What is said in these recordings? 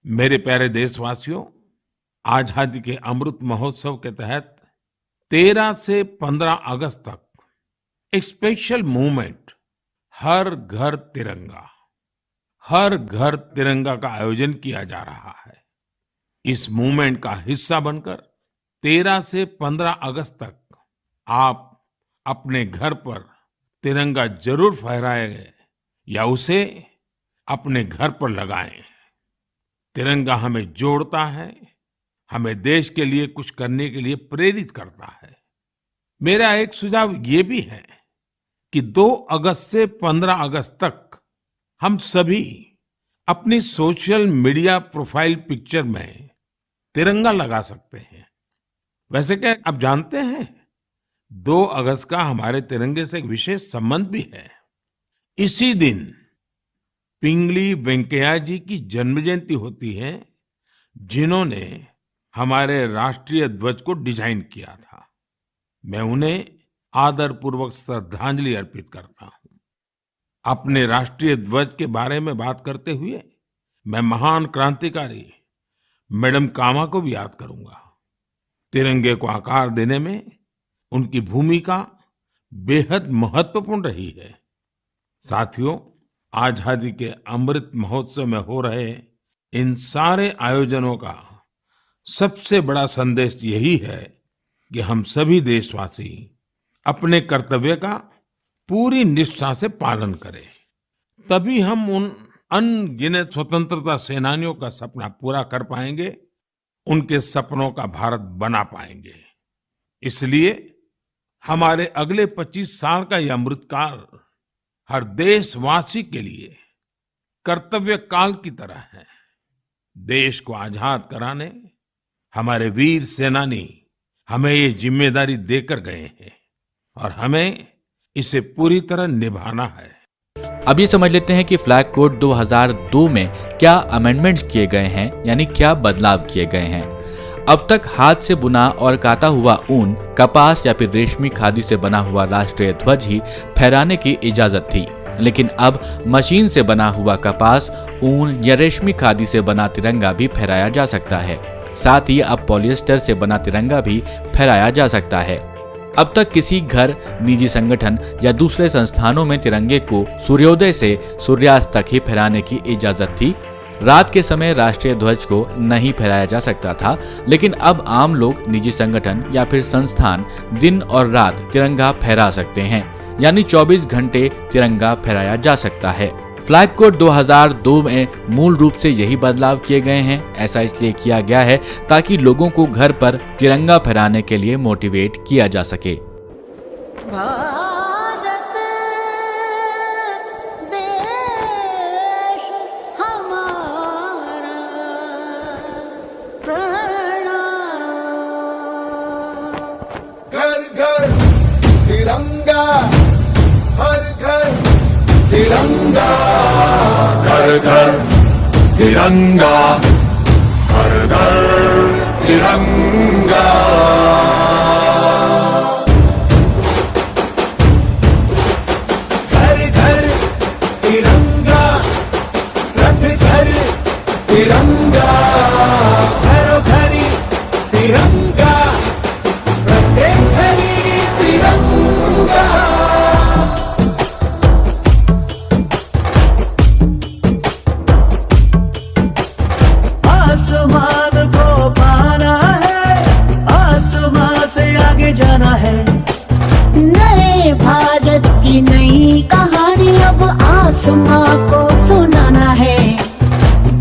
मेरे प्यारे देशवासियों, आजादी के अमृत महोत्सव के तहत 13 से 15 अगस्त तक एक स्पेशल मूवमेंट हर घर तिरंगा का आयोजन किया जा रहा है। इस मूवमेंट का हिस्सा बनकर 13 से 15 अगस्त तक आप अपने घर पर तिरंगा जरूर फहराएं या उसे अपने घर पर लगाएं। तिरंगा हमें जोड़ता है, हमें देश के लिए कुछ करने के लिए प्रेरित करता है। मेरा एक सुझाव ये भी है कि 2 अगस्त से 15 अगस्त तक हम सभी अपनी सोशल मीडिया प्रोफाइल पिक्चर में तिरंगा लगा सकते हैं। वैसे क्या आप जानते हैं, 2 अगस्त का हमारे तिरंगे से एक विशेष संबंध भी है। इसी दिन पिंगली वेंकैया जी की जन्म जयंती होती है, जिन्होंने हमारे राष्ट्रीय ध्वज को डिजाइन किया था। मैं उन्हें आदरपूर्वक श्रद्धांजलि अर्पित करता हूं। अपने राष्ट्रीय ध्वज के बारे में बात करते हुए मैं महान क्रांतिकारी मैडम कामा को भी याद करूंगा। तिरंगे को आकार देने में उनकी भूमिका बेहद महत्वपूर्ण रही है। साथियों, आजादी के अमृत महोत्सव में हो रहे इन सारे आयोजनों का सबसे बड़ा संदेश यही है कि हम सभी देशवासी अपने कर्तव्य का पूरी निष्ठा से पालन करें। तभी हम उन अनगिनत स्वतंत्रता सेनानियों का सपना पूरा कर पाएंगे, उनके सपनों का भारत बना पाएंगे। इसलिए हमारे अगले 25 साल का यह अमृतकाल हर देशवासी के लिए कर्तव्य काल की तरह है। देश को आजाद कराने हमारे वीर सेनानी हमें ये जिम्मेदारी देकर गए हैं और हमें इसे पूरी तरह निभाना है। अब ये समझ लेते हैं कि फ्लैग कोड 2002 में क्या अमेंडमेंट्स किए गए हैं, यानी क्या बदलाव किए गए हैं। अब तक हाथ से बुना और काता हुआ ऊन, कपास या फिर रेशमी खादी से बना हुआ राष्ट्रीय ध्वज ही फहराने की इजाजत थी, लेकिन अब मशीन से बना हुआ कपास, ऊन या रेशमी खादी से बना तिरंगा भी फहराया जा सकता है। साथ ही अब पॉलिएस्टर से बना तिरंगा भी फहराया जा सकता है। अब तक किसी घर, निजी संगठन या दूसरे संस्थानों में तिरंगे को सूर्योदय से सूर्यास्त तक ही फहराने की इजाजत थी। रात के समय राष्ट्रीय ध्वज को नहीं फहराया जा सकता था, लेकिन अब आम लोग, निजी संगठन या फिर संस्थान दिन और रात तिरंगा फहरा सकते हैं, यानी 24 घंटे तिरंगा फहराया जा सकता है। फ्लैग कोड 2002 में मूल रूप से यही बदलाव किए गए हैं। ऐसा इसलिए किया गया है ताकि लोगों को घर पर तिरंगा फहराने के लिए मोटिवेट किया जा सके। तिरंगा, घर घर तिरंगा, घर घर तिरंगा। घर घर तिरंगा, रथ घर तिरंगा, घरों घरी तिरंगा, प्रत्येक घरी तिरंगा। आसमान को पाना है, आसमान से आगे जाना है। नए भारत की नई कहानी अब आसमां को सुनाना है।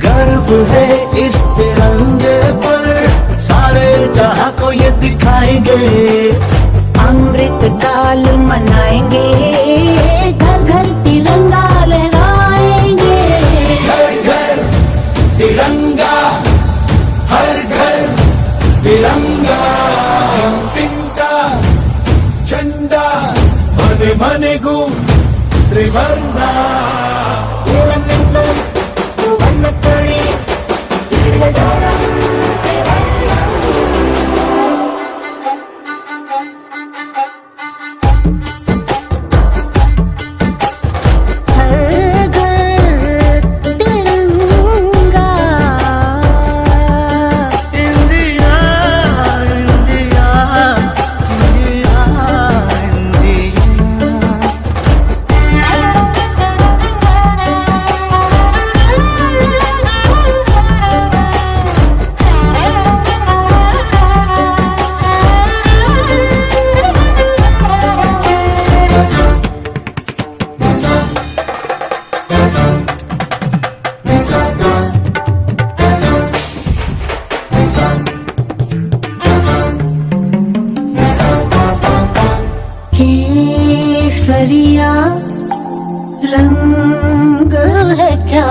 गर्व है इस तिरंगे पर, सारे जहां को ये दिखाएंगे। अमृत काल मनाएंगे, घर घर तिरंगा लहराएंगे। घर घर तिरंगा, हर घर तिरंगा। तिरंगा झंडा मने मने गु त्रिवर्णा। क्या रंग है क्या?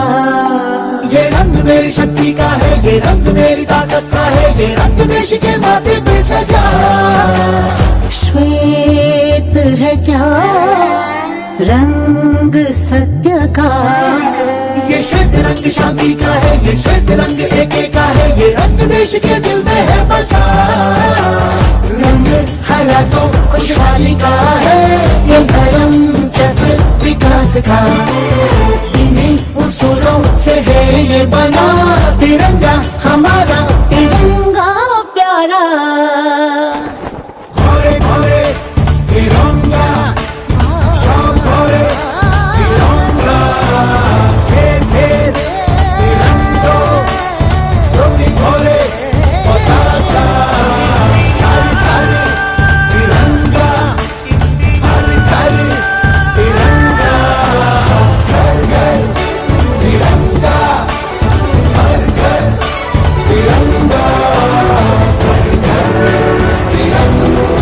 ये रंग मेरी शक्ति का है, ये रंग मेरी ताकत का है, ये रंग देश के माथे पे सजा। श्वेत है क्या रंग सत्य का? ये श्वेत रंग शांति का है, ये श्वेत रंग एके का है, ये रंग देश के दिल में है बसा। रंग हरा तो खुशहाली का है, ये धर्म चक्र विकास का। इन्हीं उसूलों से है ये बना तिरंगा हमारा, तिरंगा प्यारा। घोरे घोरे तिरंगा, शाम घोरे तिरंगा, घेर घेर तिरंगो, रोटी घोरे पताका। घर घर तिरंगा, घर घर तिरंगा, घर घर तिरंगा, हर घर तिरंगा, घर घर तिरंगा।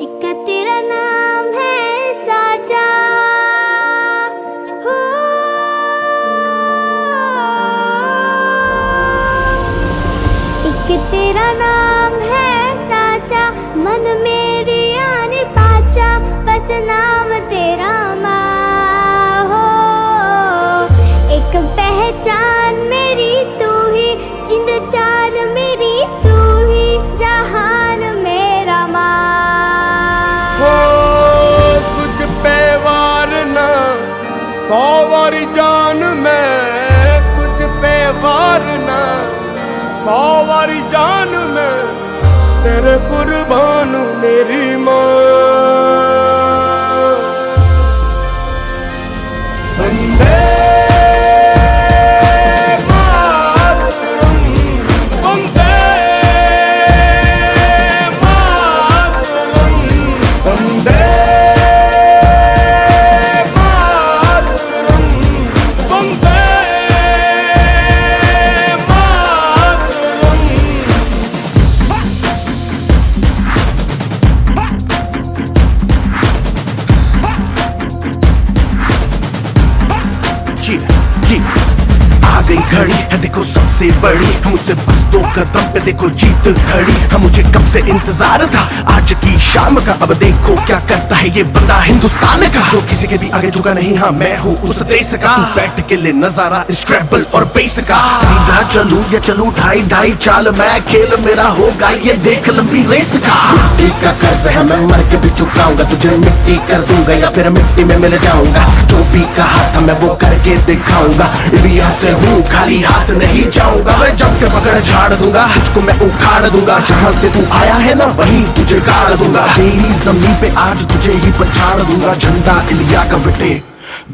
एक तेरा नाम है साचा, हो एक तेरा नाम है साचा, मन मेरी आने पाचा, बस नाम तेरा माँ हो। एक पहचान मेरी तू ही, जिंद जान मेरी तू ही, जहान मेरा माँ हो। तुझ पे वारना 100 वारी जान मैं, तुझ पे वारना 100 वारी जान मैं, तेरे कुर्बान मेरी माँ। वंदे मातरम, वंदे मातरम, वंदे मातरम, वंदे मातरम। जी आ गई घड़ी है देखो सबसे बड़ी, मुझसे बस 2 कदम पे देखो जीत खड़ी है। मुझे कब से इंतजार था आज की शाम का, अब देखो क्या करता है ये बंदा हिंदुस्तान का, जो किसी के भी आगे झुका नहीं। हाँ मैं हूँ उस देश का, तू बैठ के ले नजारा इस ट्रैबल और बेस का। सीधा चलूं या चलूं ढाई ढाई चाल, मैं खेल मेरा होगा ये देख लंबी रेस का। मिट्टी का कर्ज है मैं मर के भी चुकाऊंगा, तुझे मिट्टी कर दूंगा या फिर मिट्टी में मिल जाऊंगा। जो भी कहा था मैं वो करके दिखाऊंगा, इंडिया से हूँ खाली हाथ नहीं जाऊंगा। मैं जम के पकड़ झाड़ दूंगा, तुझको मैं उखाड़ दूंगा, जहाँ से तू आया है ना वहीं तुझे गाड़ दूंगा। तेरी जमीन पे आज तुझे ही पछाड़ दूंगा, झंडा इंडिया का बेटे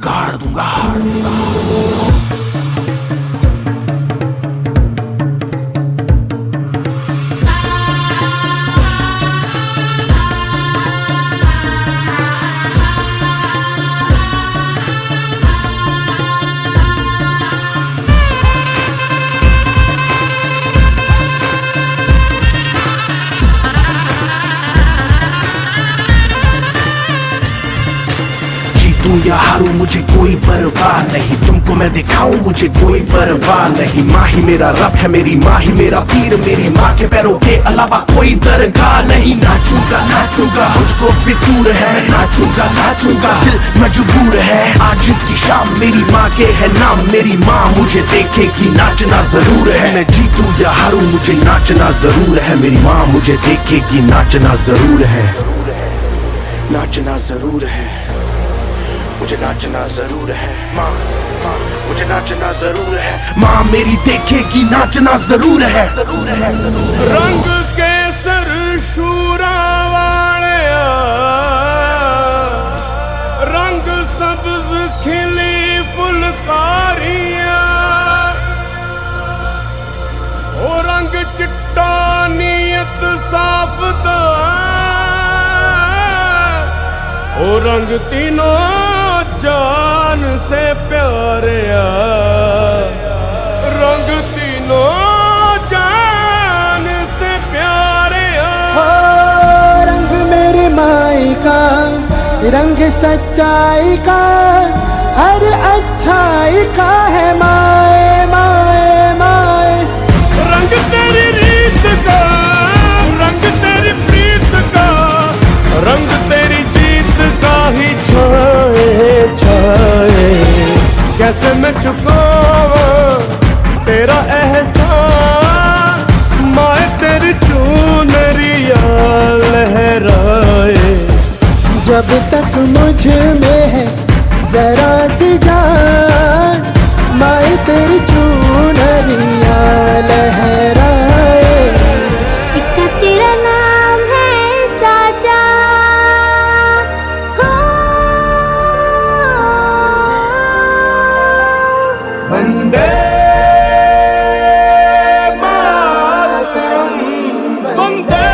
गाड़ दूंगा। जीतूं या हारूं मुझे कोई परवाह नहीं, तुमको मैं दिखाऊं मुझे कोई परवाह नहीं। माँ ही मेरा रब है, मेरी माँ ही मेरा पीर, मेरी माँ के पैरों के अलावा कोई दरगाह नहीं। नाचूंगा नाचूंगा मुझको फितूर है, नाचूंगा नाचूंगा दिल मजबूर है। आज की शाम मेरी माँ के है नाम, मेरी माँ मुझे देखेगी नाचना जरूर है। मैं जीतूं या हारूं मुझे नाचना जरूर है, मेरी माँ मुझे देखेगी नाचना जरूर है। नाचना जरूर है, मुझे नाचना जरूर है। माँ मुझे नाचना जरूर है, माँ मेरी देखेगी नाचना जरूर है। रंग केसर शूरा वालिया, रंग सब्ज खिली फुलकारियां, ओ रंग चिट्टा नीयत साफ दा, ओ रंग तीनों जान से प्यारे आ। रंग सच्चाई का हर अच्छाई का है माए माए माए। रंग तेरी रीत का, रंग तेरी प्रीत का, रंग तेरी जीत का ही छाए छाए। कैसे मैं चुकाऊं तेरा एहसान, माए तेरी चुनरिया लहराए। जब तक मुझ में है जरा सी जान, माए तेरी चुनरिया लहराए। एक तेरा नाम है साचा हो, वंदे मातरम, वंदे।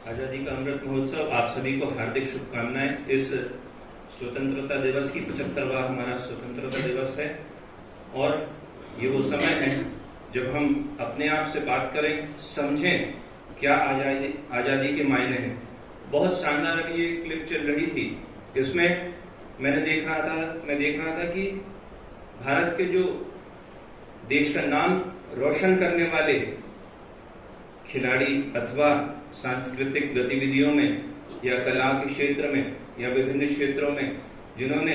आजादी का अमृत महोत्सव, आप सभी को हार्दिक शुभकामनाएं। इस स्वतंत्रता दिवस की 75वां हमारा स्वतंत्रता दिवस है और ये वो समय है जब हम अपने आप से बात करें, समझें क्या आजादी के मायने हैं। बहुत शानदार अभी ये क्लिप चल रही थी, इसमें मैं देख रहा था कि भारत के जो देश का नाम रोशन करने वाले खिलाड़ी अथवा सांस्कृतिक गतिविधियों में या कला के क्षेत्र में या विभिन्न क्षेत्रों में जिन्होंने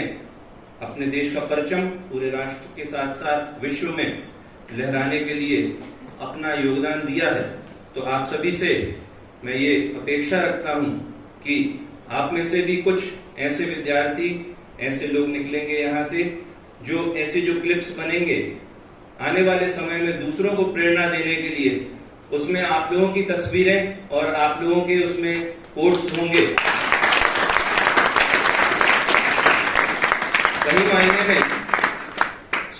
अपने देश का परचम पूरे राष्ट्र के साथ साथ विश्व में लहराने के लिए अपना योगदान दिया है, तो आप सभी से मैं ये अपेक्षा रखता हूं कि आप में से भी कुछ ऐसे विद्यार्थी, ऐसे लोग निकलेंगे यहाँ से जो ऐसे जो क्लिप्स बनेंगे आने वाले समय में दूसरों को प्रेरणा देने के लिए, उसमें आप लोगों की तस्वीरें और आप लोगों के उसमें कोट्स होंगे। सही मायने में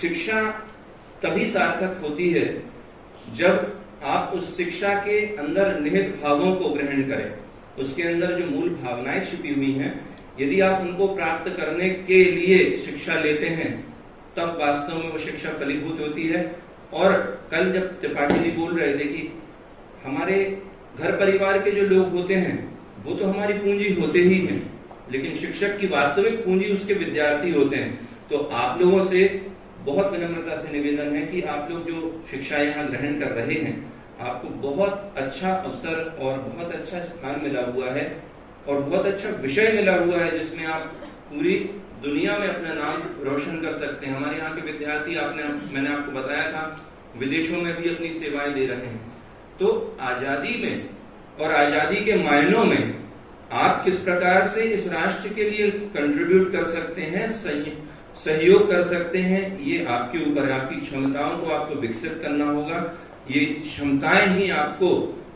शिक्षा तभी सार्थक होती है जब आप उस शिक्षा के अंदर निहित भावों को ग्रहण करें। उसके अंदर जो मूल भावनाएं छिपी हुई हैं, यदि आप उनको प्राप्त करने के लिए शिक्षा लेते हैं, तब वास्तव में वो शिक्षा फलीभूत होती है। और कल जब त्रिपाठी जी बोल रहे थे कि हमारे घर परिवार के जो लोग होते हैं वो तो हमारी पूंजी होते ही हैं, लेकिन शिक्षक की वास्तविक पूंजी उसके विद्यार्थी होते हैं। तो आप लोगों से बहुत विनम्रता से निवेदन है कि आप लोग जो शिक्षा यहाँ ग्रहण कर रहे हैं, आपको बहुत अच्छा अवसर और बहुत अच्छा स्थान मिला हुआ है और बहुत अच्छा विषय मिला हुआ है जिसमें आप पूरी दुनिया में अपना नाम रोशन कर सकते हैं। हमारे यहाँ के विद्यार्थी मैंने आपको बताया था विदेशों में भी अपनी सेवाएं दे रहे हैं। तो आजादी में और आजादी के मायनों में आप किस प्रकार से इस राष्ट्र के लिए कंट्रीब्यूट कर सकते हैं, सहयोग कर सकते हैं, ये आपके ऊपर है। आपकी क्षमताओं को आपको विकसित करना होगा। ये क्षमताएं ही आपको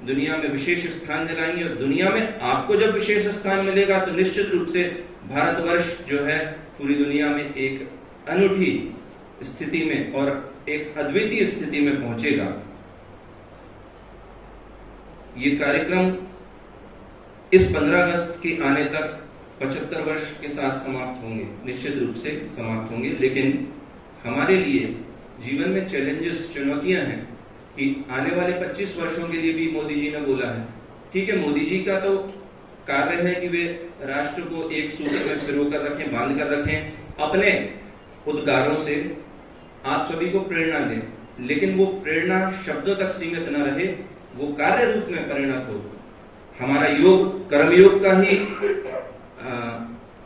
दुनिया में विशेष स्थान दिलाएंगी और दुनिया में आपको जब विशेष स्थान मिलेगा तो निश्चित रूप से भारतवर्ष जो है पूरी दुनिया में एक अनूठी स्थिति में और एक अद्वितीय स्थिति में पहुंचेगा। ये कार्यक्रम इस 15 अगस्त के आने तक 75 वर्ष के साथ समाप्त होंगे, निश्चित रूप से समाप्त होंगे। लेकिन हमारे लिए जीवन में चैलेंजेस, चुनौतियां हैं कि आने वाले 25 वर्षों के लिए भी मोदी जी ने बोला है। ठीक है, मोदी जी का तो कार्य है कि वे राष्ट्र को एक सूत्र में पिरो कर रखें, बांध कर रखें, अपने उद्गारों से आप सभी को प्रेरणा दें, लेकिन वो प्रेरणा शब्दों तक सीमित न रहे, वो कार्य रूप में परिणत हो। हमारा योग कर्मयोग का ही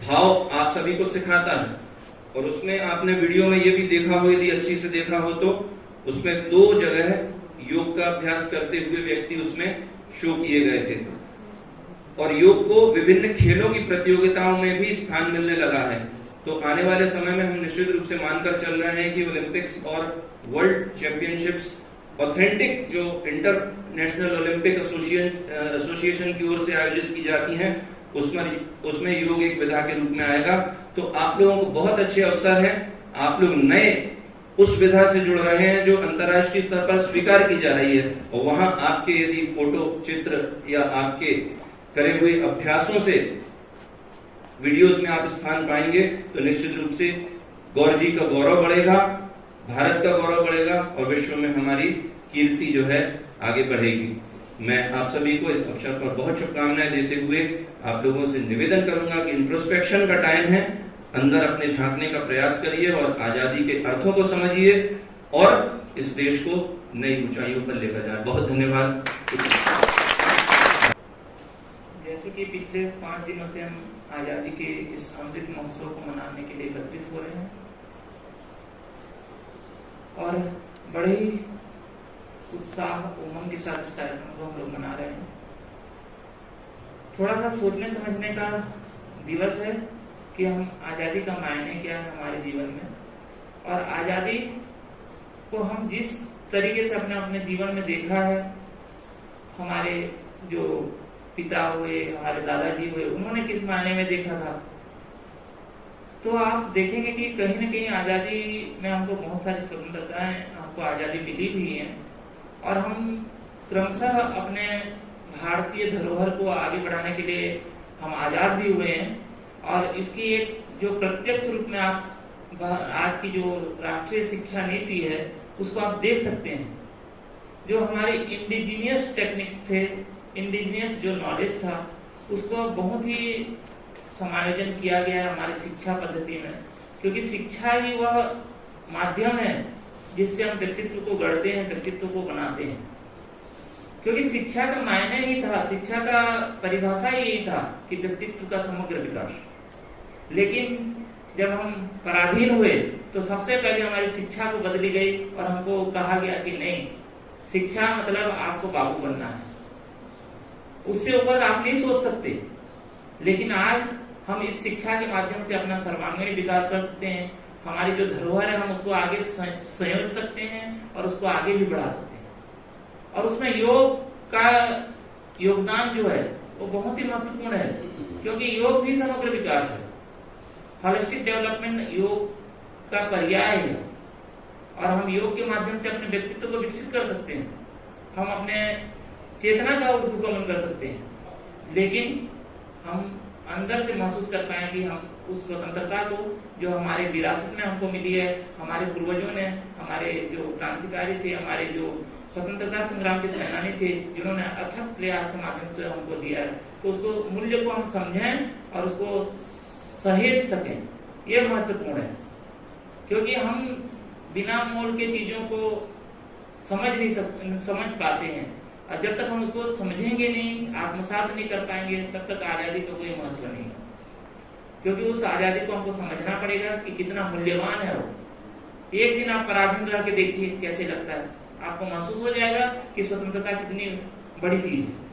भाव आप सभी को सिखाता है और उसमें आपने वीडियो में ये भी देखा हो, यदि अच्छी से देखा हो तो उसमें 2 जगह योग का अभ्यास करते हुए व्यक्ति उसमें शो किए गए थे और योग को विभिन्न खेलों की प्रतियोगिताओं में भी स्थान मिलने लगा है। तो आने वाले समय में हम निश्चित रूप से मानकर चल रहे हैं कि ओलंपिक्स और वर्ल्ड चैंपियनशिप्स ऑथेंटिक जो इंटरनेशनल ओलंपिक एसोसिएशन की ओर से आयोजित की जाती हैं, उसमें योग एक विधा के रूप में आएगा। तो आप लोगों को बहुत अच्छे अवसर हैं, आप लोग नए उस विधा से जुड़ रहे हैं जो अंतर्राष्ट्रीय स्तर पर स्वीकार की जा रही है और वहां आपके यदि फोटो, चित्र या आपके करे हुए अभ्यासों से वीडियोस में आप स्थान पाएंगे तो निश्चित रूप से गौर जी का गौरव बढ़ेगा, भारत का गौरव बढ़ेगा और विश्व में हमारी कीर्ति जो है आगे बढ़ेगी। मैं आप सभी को इस अवसर पर बहुत शुभकामनाएं देते हुए आप लोगों से निवेदन करूंगा कि इंट्रोस्पेक्शन का टाइम है, अंदर अपने झांकने का प्रयास करिए और आजादी के अर्थों को समझिए और इस देश को नई ऊंचाइयों पर लेकर जाए। बहुत धन्यवाद। जैसे कि पिछले 5 दिनों से हम आजादी के इस अमृत महोत्सव को मनाने के लिए एकत्रित हो रहे हैं और बड़े ही उत्साह उमंग के साथ इस कार्यक्रम को हम लोग मना रहे हैं। थोड़ा सा सोचने समझने का दिवस है कि हम आजादी का मायने क्या है हमारे जीवन में, और आजादी को हम जिस तरीके से अपने जीवन में देखा है, हमारे जो पिता हुए, हमारे दादाजी हुए, उन्होंने किस मायने में देखा था, तो आप देखेंगे कि कहीं न कहीं आजादी में हमको बहुत सारी स्वतंत्रताएं, हमको आजादी मिली भी है और हम क्रमशः अपने भारतीय धरोहर को आगे बढ़ाने के लिए हम आजाद भी हुए हैं। और इसकी एक जो प्रत्यक्ष रूप में आप आज की जो राष्ट्रीय शिक्षा नीति है उसको आप देख सकते हैं। जो हमारे इंडिजीनियस टेक्निक्स थे, इंडिजीनियस जो नॉलेज था, उसको बहुत ही समायोजन किया गया है हमारी शिक्षा पद्धति में, क्योंकि शिक्षा ही वह माध्यम है जिससे हम व्यक्तित्व को गढ़ते हैं, व्यक्तित्व को बनाते हैं। क्योंकि शिक्षा का मायने ही था, शिक्षा का परिभाषा ही यही था कि व्यक्तित्व का समग्र विकास। लेकिन जब हम पराधीन हुए तो सबसे पहले हमारी शिक्षा को बदली गई और हमको कहा गया कि नहीं, शिक्षा मतलब आपको बाबू बनना है, उससे ऊपर आप नहीं सोच सकते। लेकिन आज हम इस शिक्षा के माध्यम से अपना सर्वांगीण विकास कर सकते हैं, हमारी जो धरोहर है हम उसको आगे संयोज सकते हैं और उसको आगे भी बढ़ा सकते हैं। और उसमें योग का योगदान जो है वो बहुत ही महत्वपूर्ण है, क्योंकि योग भी समग्र विकास है। होलिस्टिक डेवलपमेंट योग का पर्याय है और हम योग के माध्यम से अपने व्यक्तित्व को विकसित कर सकते हैं, हम अपने चेतना का ऊर्ध्वगमन कर सकते हैं। लेकिन हम अंदर से महसूस कर पाए कि हम उस स्वतंत्रता को जो हमारे विरासत में हमको मिली है, हमारे पूर्वजों ने, हमारे जो क्रांतिकारी थे, हमारे जो स्वतंत्रता संग्राम के सेनानी थे, जिन्होंने अथक प्रयास के माध्यम से हमको दिया है, तो उसको मूल्य को हम समझें और उसको सहेज सकें, ये महत्वपूर्ण है। क्योंकि हम बिना मोल के चीजों को समझ पाते हैं, और जब तक हम उसको समझेंगे नहीं, आत्मसात नहीं कर पाएंगे, तब तक आजादी का कोई महत्व नहीं है। क्योंकि उस आजादी को हमको समझना पड़ेगा कि कितना मूल्यवान है वो। एक दिन आप पराधीन रह के देखिए कैसे लगता है, आपको महसूस हो जाएगा कि स्वतंत्रता कितनी बड़ी चीज है।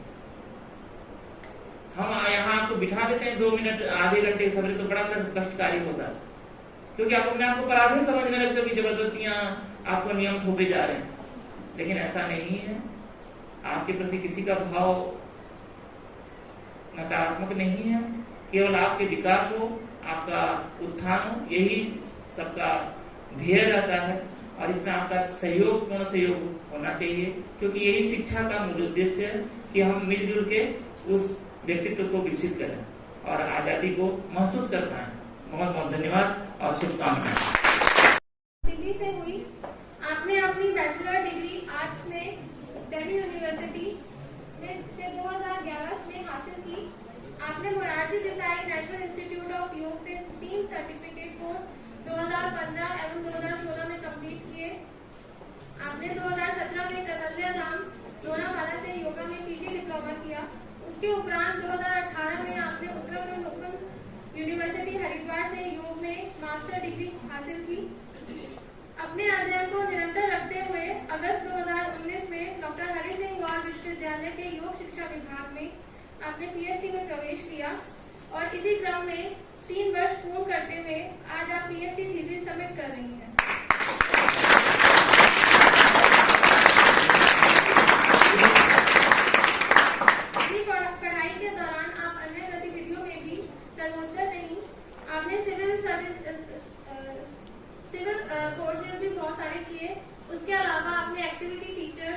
हम यहाँ आपको बिठा देते हैं 2 मिनट, आधे घंटे सवेरे, तो बड़ा कष्टकारी होता है, क्योंकि आप अपने आप को पराधीन समझने लगते हो कि जबरदस्तियां आपको नियम थोपे जा रहे हैं। लेकिन ऐसा नहीं है, आपके प्रति किसी का भाव नकारात्मक नहीं है, केवल आपके विकास हो, आपका उत्थान हो, यही सबका ध्येय रहता है। और इसमें आपका सहयोग, पूर्ण सहयोग होना चाहिए, क्योंकि यही शिक्षा का मूल उद्देश्य है कि हम मिलजुल के उस व्यक्तित्व को विकसित करें और आजादी को महसूस कर पाए। बहुत बहुत धन्यवाद और शुभकामनाएं। दिल्ली से हुई, आपने अपनी बैचलर डिग्री आर्ट्स में दिल्ली यूनिवर्सिटी में से 2011 में हासिल की। आपने Morarji Desai national institute of योग से 3 सर्टिफिकेट कोर्स 2015 एवं 2016 में कंप्लीट किए। आपने 2017 में कबल्यराम लोनावाला से योगा में पीजी डिप्लोमा किया। उसके उपरांत 2018 में आपने उत्तराखंड ओपन यूनिवर्सिटी हरिद्वार से योग में मास्टर डिग्री हासिल की। अपने अध्ययन को निरंतर रखते हुए अगस्त 2019 में डॉक्टर हरि सिंह गौर विश्वविद्यालय के योग शिक्षा विभाग में आपने पीएचडी में प्रवेश किया और इसी क्रम में 3 वर्ष पूर्ण करते हुए आज आप पीएचडी थीसिस सबमिट कर रही हैं। पढ़ाई के दौरान आप अन्य गतिविधियों में भी सर्वोत्तर रही। आपने सिविल कोर्सेज भी बहुत सारे किए। उसके अलावा आपने activity teacher,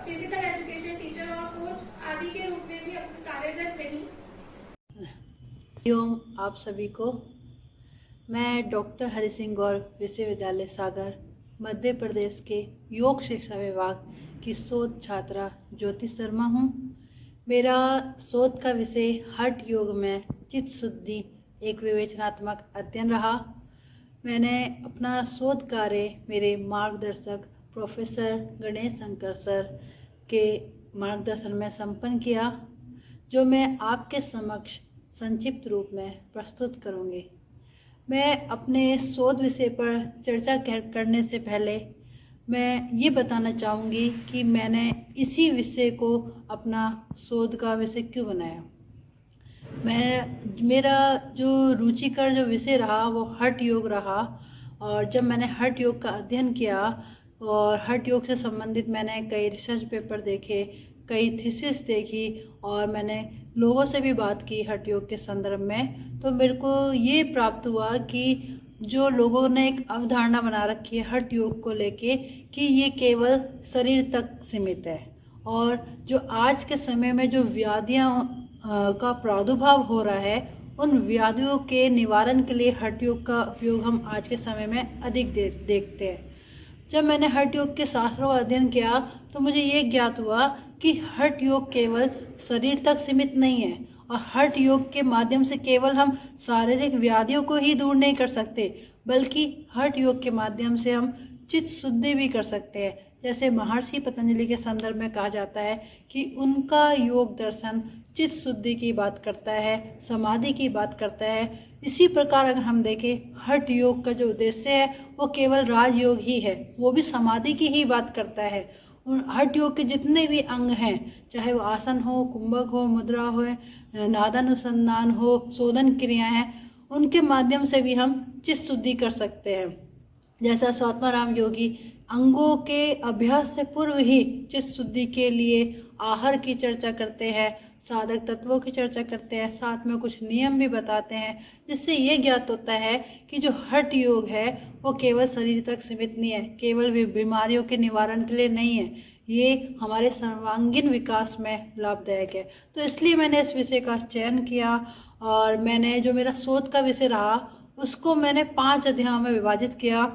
physical education teacher और कोच आदि के रूप में भी कार्यरत रही। आप सभी को मैं डॉक्टर हरि सिंह गौर विश्वविद्यालय सागर मध्य प्रदेश के योग शिक्षा विभाग की शोध छात्रा ज्योति शर्मा हूँ। मेरा शोध का विषय हठ योग में चित्त शुद्धि एक विवेचनात्मक अध्ययन रहा। मैंने अपना शोध कार्य मेरे मार्गदर्शक प्रोफेसर गणेश शंकर सर के मार्गदर्शन में संपन्न किया, जो मैं आपके समक्ष संक्षिप्त रूप में प्रस्तुत करूँगी। मैं अपने शोध विषय पर चर्चा करने से पहले मैं ये बताना चाहूँगी कि मैंने इसी विषय को अपना शोध का विषय क्यों बनाया। मेरा जो रुचिकर जो विषय रहा वो हठ योग रहा, और जब मैंने हठ योग का अध्ययन किया और हठ योग से संबंधित मैंने कई रिसर्च पेपर देखे, कई थीसिस देखी और मैंने लोगों से भी बात की हठ योग के संदर्भ में, तो मेरे को ये प्राप्त हुआ कि जो लोगों ने एक अवधारणा बना रखी है हठ योग को लेके कि ये केवल शरीर तक सीमित है, और जो आज के समय में जो व्याधियाँ का प्रादुर्भाव हो रहा है उन व्याधियों के निवारण के लिए हठ योग का उपयोग हम आज के समय में अधिक देखते हैं। जब मैंने हठ योग के शास्त्रों का अध्ययन किया तो मुझे ये ज्ञात हुआ कि हठ योग केवल शरीर तक सीमित नहीं है, और हठ योग के माध्यम से केवल हम शारीरिक व्याधियों को ही दूर नहीं कर सकते, बल्कि हठ योग के माध्यम से हम चित्त शुद्धि भी कर सकते हैं। जैसे महर्षि पतंजलि के संदर्भ में कहा जाता है कि उनका योग दर्शन चित्त शुद्धि की बात करता है, समाधि की बात करता है। इसी प्रकार अगर हम देखें हठ योग का जो उद्देश्य है वो केवल राजयोग ही है, वो भी समाधि की ही बात करता है। हठ योग के जितने भी अंग हैं, चाहे वो आसन हो, कुंभक हो, मुद्रा हो, नादानुसंधान हो, शोधन क्रिया हैं, उनके माध्यम से भी हम चित्त शुद्धि कर सकते हैं। जैसा स्वात्माराम योगी अंगों के अभ्यास से पूर्व ही चित्त शुद्धि के लिए आहार की चर्चा करते हैं, साधक तत्वों की चर्चा करते हैं, साथ में कुछ नियम भी बताते हैं, जिससे ये ज्ञात होता है कि जो हठ योग है वो केवल शरीर तक सीमित नहीं है, केवल बीमारियों के निवारण के लिए नहीं है, ये हमारे सर्वांगीण विकास में लाभदायक है। तो इसलिए मैंने इस विषय का चयन किया, और मैंने जो मेरा शोध का विषय रहा उसको मैंने 5 अध्यायों में विभाजित किया,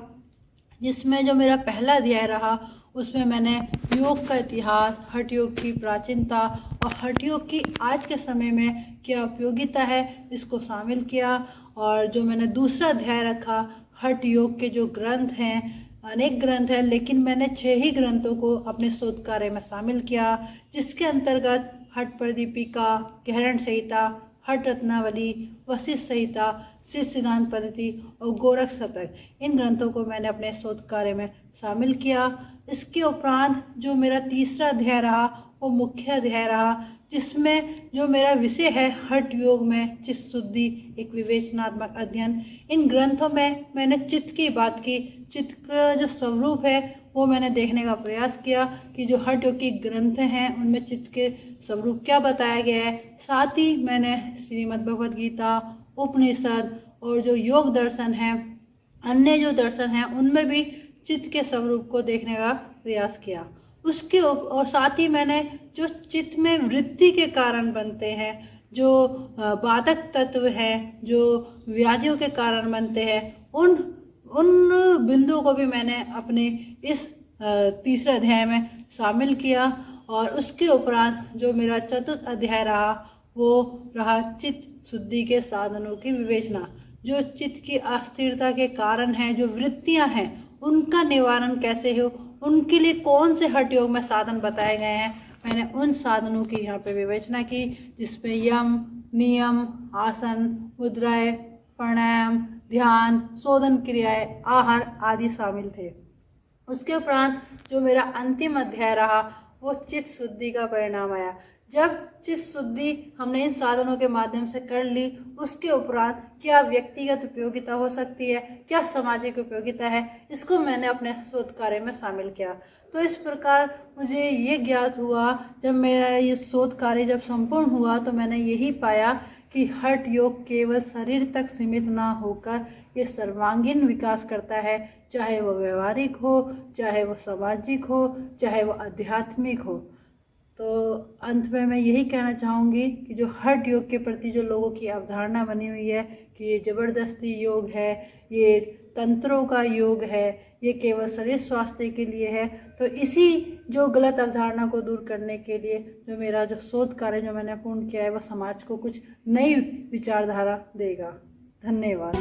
जिसमें जो मेरा पहला अध्याय रहा उसमें मैंने योग का इतिहास, हठ योग की प्राचीनता और हठ योग की आज के समय में क्या उपयोगिता है इसको शामिल किया। और जो मैंने दूसरा अध्याय रखा हठ योग के जो ग्रंथ हैं, अनेक ग्रंथ हैं, लेकिन मैंने 6 ही ग्रंथों को अपने शोध कार्य में शामिल किया, जिसके अंतर्गत हठ प्रदीपिका, गहरण संहिता, हठ रत्नावली, वशिष्ठ संहिता, शिष्य सिद्धांत पद्धति और गोरख शतक, इन ग्रंथों को मैंने अपने शोध कार्य में शामिल किया। इसके उपरांत जो मेरा तीसरा अध्याय रहा वो मुख्य अध्याय रहा, जिसमें जो मेरा विषय है हठ योग में चित्त शुद्धि एक विवेचनात्मक अध्ययन। इन ग्रंथों में मैंने चित्त की बात की, चित्त का जो स्वरूप है वो मैंने देखने का प्रयास किया कि जो हठ योग की ग्रंथ हैं उनमें चित्त के स्वरूप क्या बताया गया है। साथ ही मैंने श्रीमद् भगवद गीता, उपनिषद और जो योग दर्शन है, अन्य जो दर्शन हैं, उनमें भी चित्त के स्वरूप को देखने का प्रयास किया। उसके और साथ ही मैंने जो चित्त में वृत्ति के कारण बनते हैं, जो बाधक तत्व हैं, जो व्याधियों के कारण बनते हैं, उन बिंदुओं को भी मैंने अपने इस तीसरे अध्याय में शामिल किया। और उसके उपरांत जो मेरा चतुर्थ अध्याय रहा वो रहा चित्त शुद्धि के साधनों की विवेचना। जो चित्त की अस्थिरता के कारण हैं, जो वृत्तियां हैं, उनका निवारण कैसे हो, उनके लिए कौन से हठ योग में साधन बताए गए हैं, मैंने उन साधनों की यहाँ पे विवेचना की, जिसमें यम, नियम, आसन, मुद्राएं, प्राणायाम, ध्यान, शोधन क्रियाएं, आहार आदि शामिल थे। उसके उपरांत जो मेरा अंतिम अध्याय रहा वो चित्त शुद्धि का परिणाम आया। जब चित्त शुद्धि हमने इन साधनों के माध्यम से कर ली, उसके उपरांत क्या व्यक्तिगत उपयोगिता हो सकती है, क्या सामाजिक उपयोगिता है, इसको मैंने अपने शोध कार्य में शामिल किया। तो इस प्रकार मुझे ये ज्ञात हुआ, जब मेरा ये शोध कार्य जब संपूर्ण हुआ तो मैंने यही पाया कि हठ योग केवल शरीर तक सीमित ना होकर ये सर्वांगीण विकास करता है, चाहे वो व्यवहारिक हो, चाहे वो सामाजिक हो, चाहे वो आध्यात्मिक हो। तो अंत में मैं यही कहना चाहूँगी कि जो हठ योग के प्रति जो लोगों की अवधारणा बनी हुई है कि ये ज़बरदस्ती योग है, ये तंत्रों का योग है, ये केवल शरीर स्वास्थ्य के लिए है, तो इसी जो गलत अवधारणा को दूर करने के लिए जो मेरा जो शोध कार्य जो मैंने पूर्ण किया है, वह समाज को कुछ नई विचारधारा देगा। धन्यवाद।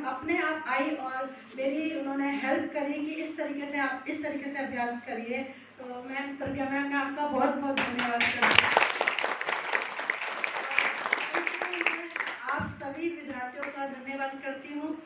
अपने आप आई और मेरी उन्होंने हेल्प करी कि इस तरीके से आप इस तरीके से अभ्यास करिए। तो मैम प्रज्ञा मैम मैं आपका बहुत बहुत धन्यवाद करती हूँ। आप सभी विद्यार्थियों का धन्यवाद करती हूँ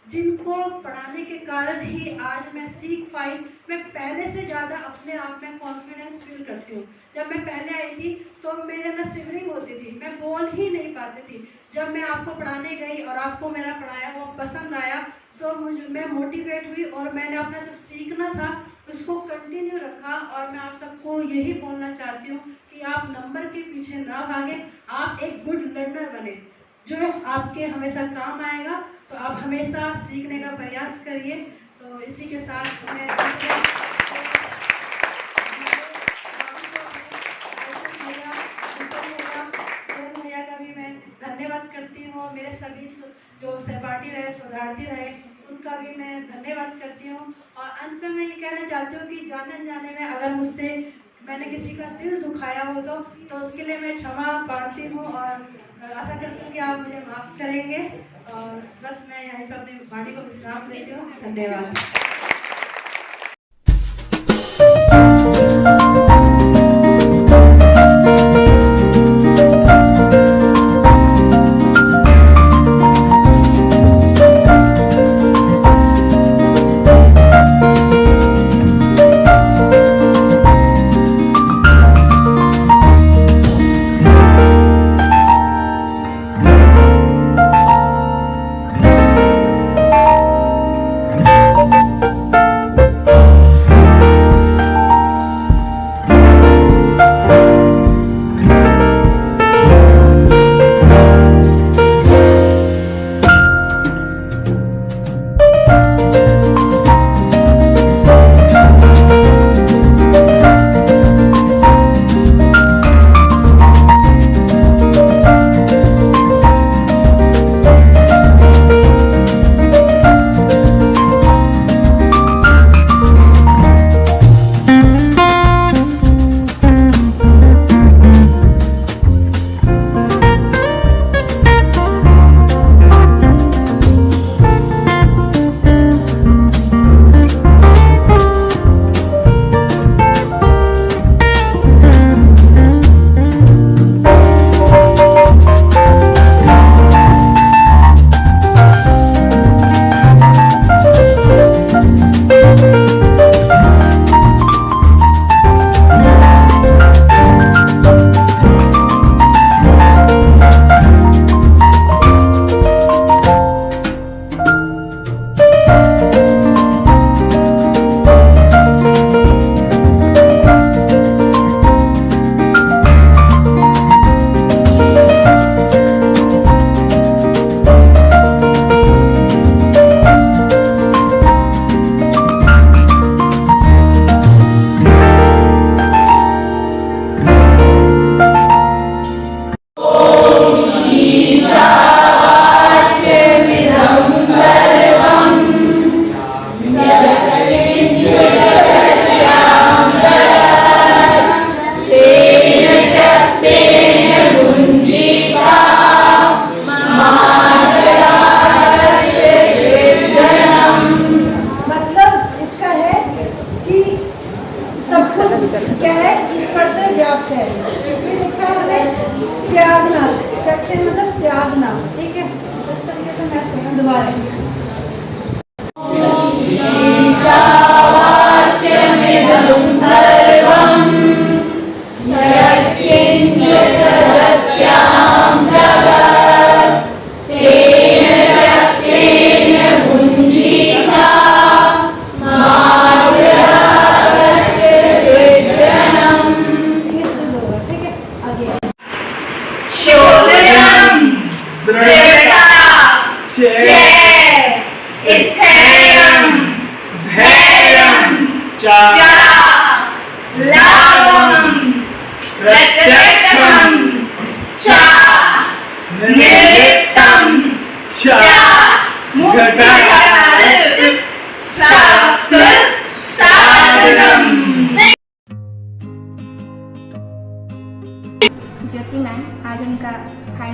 जिनको पढ़ाने के कारण ही आज मैं सीख पाई। मैं पहले से ज़्यादा अपने आप में कॉन्फिडेंस फील करती हूँ। जब मैं पहले आई थी तो मेरे अंदर सिवरिंग होती थी, मैं बोल ही नहीं पाती थी। जब मैं आपको पढ़ाने गई और आपको मेरा पढ़ाया वो पसंद आया तो मैं मोटिवेट हुई और मैंने अपना जो सीखना था उसको कंटिन्यू रखा। और मैं आप सबको यही बोलना चाहती हूँ कि आप नंबर के पीछे ना भागें, आप एक गुड लर्नर बने जो आपके हमेशा काम आएगा। तो आप हमेशा सीखने का प्रयास करिए। तो इसी के साथ मैं भैया का भी मैं धन्यवाद करती हूँ। मेरे सभी जो सहपाठी रहे, शोधार्थी रहे, उनका भी मैं धन्यवाद करती हूँ। और अंत में मैं ये कहना चाहती हूँ कि जाने अनजाने में अगर मुझसे मैंने किसी का दिल दुखाया हो तो उसके लिए मैं क्षमा प्रार्थी हूँ और आशा करती हूँ कि आप मुझे माफ़ करेंगे। और बस मैं यहीं पर अपनी वाणी को विश्राम देती हूँ। धन्यवाद।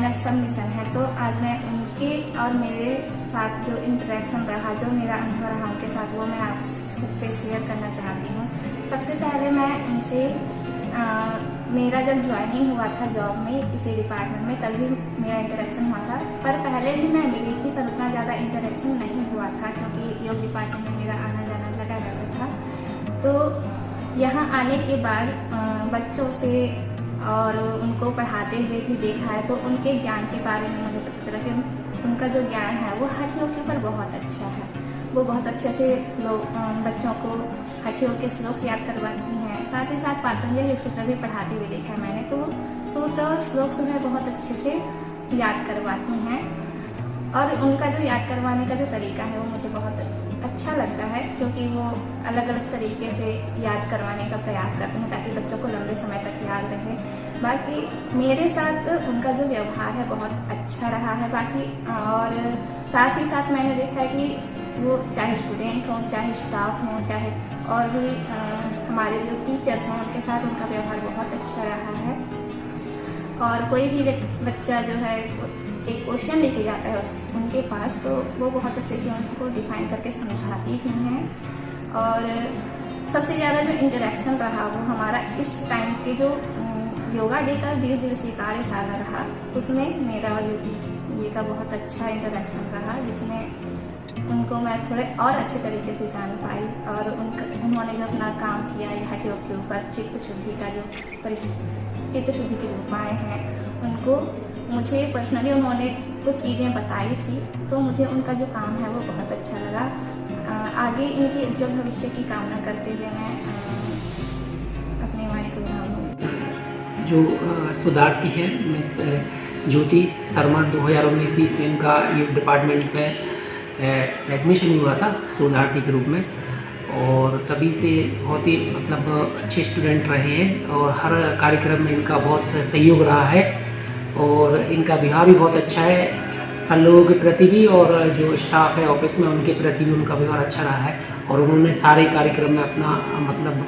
फाइनल सबमिशन है, तो आज मैं उनके और मेरे साथ जो इंटरेक्शन रहा, जो मेरा अनुभव रहा उनके साथ, वो मैं आप सबसे शेयर करना चाहती हूँ। सबसे पहले मैं उनसे मेरा जब ज्वाइनिंग हुआ था जॉब में इसी डिपार्टमेंट में, तभी मेरा इंटरेक्शन हुआ था। पर पहले भी मैं मिली थी, पर उतना ज़्यादा इंटरेक्शन नहीं हुआ था क्योंकि योग डिपार्टमेंट में मेरा आना जाना लगा रहता था। तो यहाँ आने के बाद बच्चों से और उनको पढ़ाते हुए भी देखा है, तो उनके ज्ञान के बारे में मुझे पता चला कि उनका जो ज्ञान है वो हठ योग के ऊपर बहुत अच्छा है। वो बहुत अच्छे से लोग बच्चों को हठ योग के श्लोक याद करवाती हैं। साथ ही साथ पातंजलि योग सूत्र भी पढ़ाते हुए देखा है मैंने, तो सूत्र और श्लोक सुबह बहुत अच्छे से याद करवाती हैं। और उनका जो याद करवाने का जो तरीका है वो मुझे बहुत अच्छा लगता है, क्योंकि वो अलग अलग तरीके से याद करवाने का प्रयास करते हैं ताकि बच्चों को लंबे समय तक याद रहे। बाकी मेरे साथ उनका जो व्यवहार है बहुत अच्छा रहा है। बाकी और साथ ही साथ मैंने देखा है कि वो चाहे स्टूडेंट हों, चाहे स्टाफ हों, चाहे और भी हमारे जो टीचर्स हैं उनके साथ उनका व्यवहार बहुत अच्छा रहा है। और कोई भी बच्चा जो है एक क्वेश्चन लेके जाता है उनके पास, तो वो बहुत अच्छे से उनको डिफाइन करके समझाती भी हैं। और सबसे ज़्यादा जो इंटरेक्शन रहा वो हमारा इस टाइम के जो योगा डे का 20 दिवसीय कार्यशाला रहा, उसमें मेरा और ये का बहुत अच्छा इंटरेक्शन रहा, जिसमें उनको मैं थोड़े और अच्छे तरीके से जान पाई। और उन्होंने जो अपना काम किया ये हठ योग के ऊपर, चित्त शुद्धि का जो चित्त शुद्धि के जो उपाय हैं उनको मुझे पर्सनली उन्होंने कुछ चीज़ें बताई थी, तो मुझे उनका जो काम है वो बहुत अच्छा लगा। आगे इनकी उज्ज्वल भविष्य की कामना करते हुए मैं अपने वाणी को विराम जो शोधार्थी है मिस ज्योति शर्मा 2019-20 में इनका योग डिपार्टमेंट में एडमिशन हुआ था शोधार्थी के रूप में, और तभी से बहुत ही मतलब अच्छे स्टूडेंट रहे हैं और हर कार्यक्रम में इनका बहुत सहयोग रहा है और इनका व्यवहार भी बहुत अच्छा है सब लोगों के प्रति भी, और जो स्टाफ है ऑफिस में उनके प्रति भी उनका व्यवहार अच्छा रहा है। और उन्होंने सारे कार्यक्रम में अपना मतलब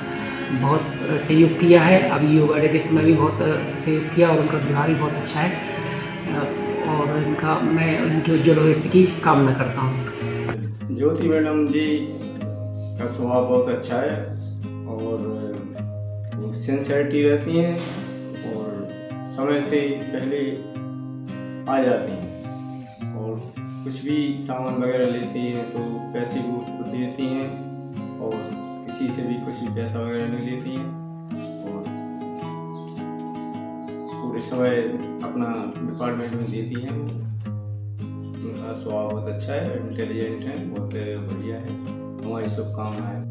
बहुत सहयोग किया है। अभी योगा डे के समय भी बहुत सहयोग किया और उनका व्यवहार भी बहुत अच्छा है और मैं उनके उज्ज्वल भविष्य की कामना करता हूँ। ज्योति मैडम जी का स्वभाव बहुत अच्छा है और वो सिंसियरिटी रहती हैं और समय से पहले आ जाती हैं, और कुछ भी सामान वगैरह लेती हैं तो पैसे वो खुद देती हैं और किसी से भी कुछ भी पैसा वगैरह नहीं लेती हैं और पूरे समय अपना डिपार्टमेंट में देती हैं। उनका स्वभाव बहुत अच्छा है, इंटेलिजेंट है, बहुत बढ़िया है। हमारी शुभकामनाएं।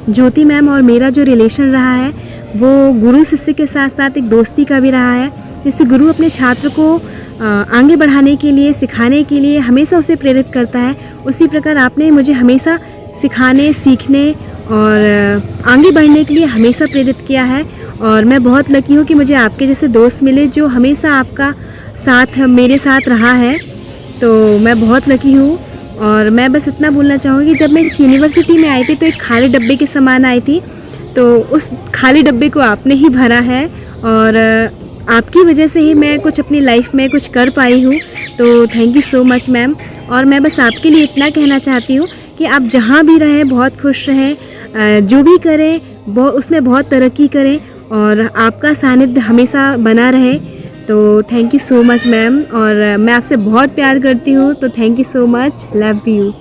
ज्योति मैम और मेरा जो रिलेशन रहा है वो गुरु शिष्य के साथ साथ एक दोस्ती का भी रहा है। जिससे गुरु अपने छात्र को आगे बढ़ाने के लिए, सिखाने के लिए हमेशा उसे प्रेरित करता है, उसी प्रकार आपने मुझे हमेशा सिखाने, सीखने और आगे बढ़ने के लिए हमेशा प्रेरित किया है। और मैं बहुत लकी हूँ कि मुझे आपके जैसे दोस्त मिले जो हमेशा आपका साथ मेरे साथ रहा है, तो मैं बहुत लकी हूँ। और मैं बस इतना बोलना चाहूँगी, जब मैं इस यूनिवर्सिटी में आई थी तो एक खाली डब्बे के समान आई थी, तो उस खाली डब्बे को आपने ही भरा है और आपकी वजह से ही मैं कुछ अपनी लाइफ में कुछ कर पाई हूँ। तो thank you so much ma'am. और मैं बस आपके लिए इतना कहना चाहती हूँ कि आप जहाँ भी रहें बहुत खुश रहें, जो भी करें उसमें बहुत तरक्की करें और आपका सानिध्य हमेशा बना रहे। तो thank you so much ma'am, और मैं आपसे बहुत प्यार करती हूँ, तो thank you so much, love you.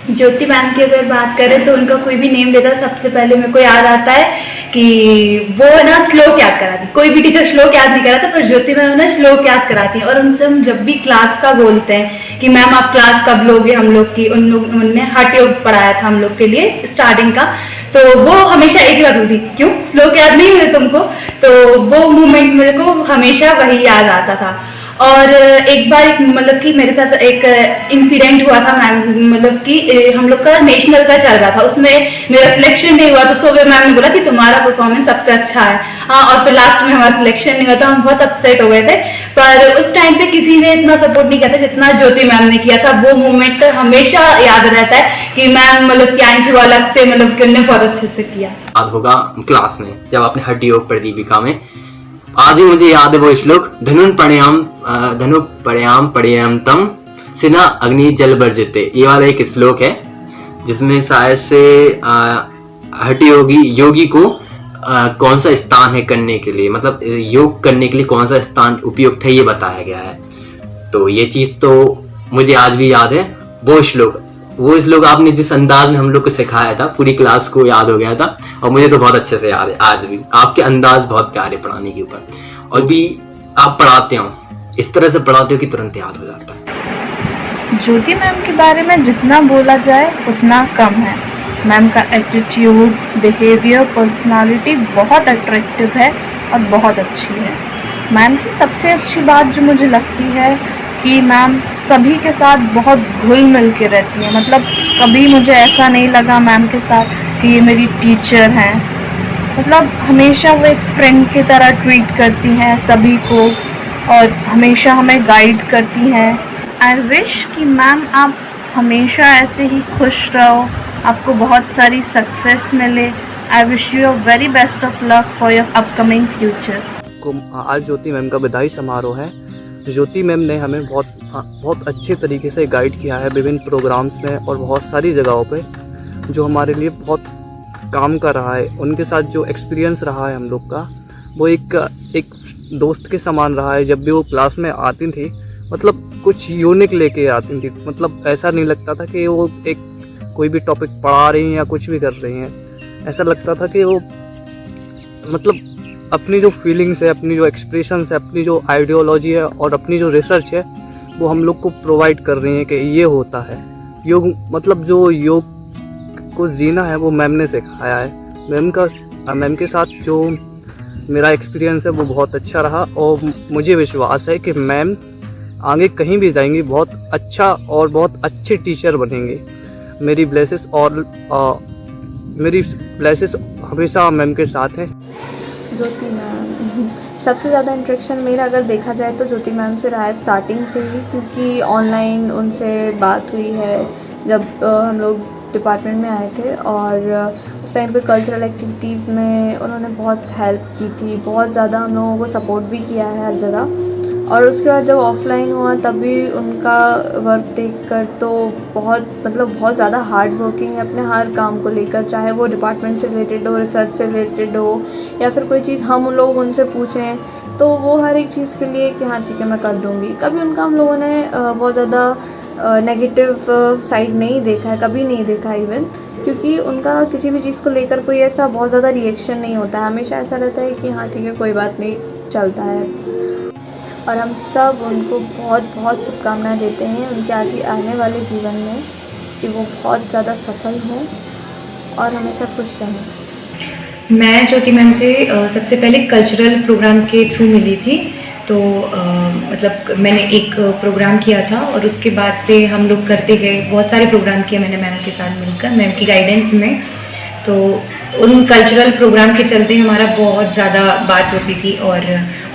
Jyoti ma'am की अगर बात करें तो उनका कोई भी नेम लेता सबसे पहले मेरे को याद आता है कि वो ना श्लोक याद कराती। कोई भी टीचर श्लोक याद नहीं कराता, पर ज्योति मैम ना श्लोक याद कराती हैं। और उनसे हम जब भी क्लास का बोलते हैं कि मैम आप क्लास कब लोगे हम लोग की, उन्होंने हठ योग पढ़ाया था हम लोग के लिए स्टार्टिंग का, तो वो हमेशा एक ही बात होती, क्यों श्लोक याद नहीं हुए तुमको? तो वो मोमेंट मेरे को हमेशा वही याद आता था। और एक बार मतलब कि मेरे साथ एक इंसिडेंट हुआ था मैम, मतलब कि हम लोग का नेशनल का चल रहा था, उसमें मेरा सिलेक्शन नहीं हुआ, तो सुबह मैम ने बोला कि तुम्हारा परफॉर्मेंस सबसे अच्छा है। हाँ, और फिर लास्ट में हमारा सिलेक्शन नहीं हुआ, तो हम बहुत अपसेट हो गए थे। पर उस टाइम पे किसी ने इतना सपोर्ट नहीं किया था जितना ज्योति मैम ने किया था। वो मोमेंट हमेशा याद रहता है कि मैम मतलब कि आई थी वो अलग से, मतलब कि उन्होंने बहुत अच्छे से किया। याद होगा क्लास में जब आपने हठ योग प्रदीपिका में, आज ही मुझे याद है वो श्लोक, धनु पणयाम पड़यम तम सिना अग्नि जल वर्जिते। ये वाला एक श्लोक है जिसमें शायद से हठ योगी को कौन सा स्थान है करने के लिए, मतलब योग करने के लिए कौन सा स्थान उपयुक्त है, ये बताया गया है। तो ये चीज़ तो मुझे आज भी याद है। वो श्लोक आपने जिस अंदाज में हम लोग को सिखाया था, पूरी क्लास को याद हो गया था, और मुझे तो बहुत अच्छे से याद है आज भी। आपके अंदाज बहुत प्यारे पढ़ाने के ऊपर, और भी आप पढ़ाते हो, इस तरह से पढ़ाते हो कि तुरंत याद हो जाता है। ज्योति मैम के बारे में जितना बोला जाए उतना कम है। मैम का एटीट्यूड, बिहेवियर, पर्सनालिटी बहुत अट्रैक्टिव है और बहुत अच्छी है। मैम की सबसे अच्छी बात जो मुझे लगती है कि मैम सभी के साथ बहुत घुल मिल के रहती है। मतलब कभी मुझे ऐसा नहीं लगा मैम के साथ कि ये मेरी टीचर हैं। मतलब हमेशा वो एक फ्रेंड की तरह ट्रीट करती हैं सभी को, और हमेशा हमें गाइड करती हैं। आई विश कि मैम आप हमेशा ऐसे ही खुश रहो, आपको बहुत सारी सक्सेस मिले। I wish you a very best of luck for your upcoming future. आज ज्योति मैम का बधाई समारोह है। ज्योति मैम ने हमें बहुत अच्छे तरीके से गाइड किया है विभिन्न प्रोग्राम्स में और बहुत सारी जगहों पे, जो हमारे लिए बहुत काम का रहा है। उनके साथ जो एक्सपीरियंस रहा है हम लोग का, वो एक दोस्त के समान रहा है। जब भी वो क्लास में आती थी, मतलब कुछ यूनिक लेके आती थी। मतलब ऐसा नहीं लगता था कि वो एक कोई भी टॉपिक पढ़ा रही हैं या कुछ भी कर रही हैं। ऐसा लगता था कि वो मतलब अपनी जो फीलिंग्स है, अपनी जो एक्सप्रेशंस है, अपनी जो आइडियोलॉजी है और अपनी जो रिसर्च है, वो हम लोग को प्रोवाइड कर रही हैं कि ये होता है योग। मतलब जो योग को जीना है वो मैम ने सिखाया है। मैम के साथ जो मेरा एक्सपीरियंस है वो बहुत अच्छा रहा, और मुझे विश्वास है कि मैम आगे कहीं भी जाएंगी बहुत अच्छा और बहुत अच्छे टीचर बनेंगे। मेरी ब्लेसेस हमेशा मैम के साथ हैं। ज्योति मैम, सबसे ज़्यादा इंटरेक्शन मेरा अगर देखा जाए तो ज्योति मैम से रहा है स्टार्टिंग से ही, क्योंकि ऑनलाइन उनसे बात हुई है जब हम लोग डिपार्टमेंट में आए थे, और उस टाइम पे कल्चरल एक्टिविटीज़ में उन्होंने बहुत हेल्प की थी, बहुत ज़्यादा हम लोगों को सपोर्ट भी किया है हर जगह। और उसके बाद जब ऑफलाइन हुआ तब भी उनका वर्क देखकर तो बहुत ज़्यादा हार्ड वर्किंग है अपने हर काम को लेकर, चाहे वो डिपार्टमेंट से रिलेटेड हो, रिसर्च से रिलेटेड हो, या फिर कोई चीज़ हम लोग उनसे पूछें तो वो हर एक चीज़ के लिए कि हाँ ठीक है मैं कर दूँगी। कभी उनका हम लोगों ने बहुत ज़्यादा नेगेटिव साइड नहीं देखा है, कभी नहीं देखा इवन, क्योंकि उनका किसी भी चीज़ को लेकर कोई ऐसा बहुत ज़्यादा रिएक्शन नहीं होता है। हमेशा ऐसा रहता है कि हाँ ठीक है कोई बात नहीं, चलता है। और हम सब उनको बहुत बहुत शुभकामनाएं देते हैं उनके आने वाले जीवन में, कि वो बहुत ज़्यादा सफल हों और हमेशा खुश रहें। मैं ज्योति मैम से सबसे पहले कल्चरल प्रोग्राम के थ्रू मिली थी। तो मतलब मैंने एक प्रोग्राम किया था और उसके बाद से हम लोग करते गए, बहुत सारे प्रोग्राम किए मैंने मैम के साथ मिलकर, मैम की गाइडेंस में। तो उन कल्चरल प्रोग्राम के चलते हमारा बहुत ज़्यादा बात होती थी और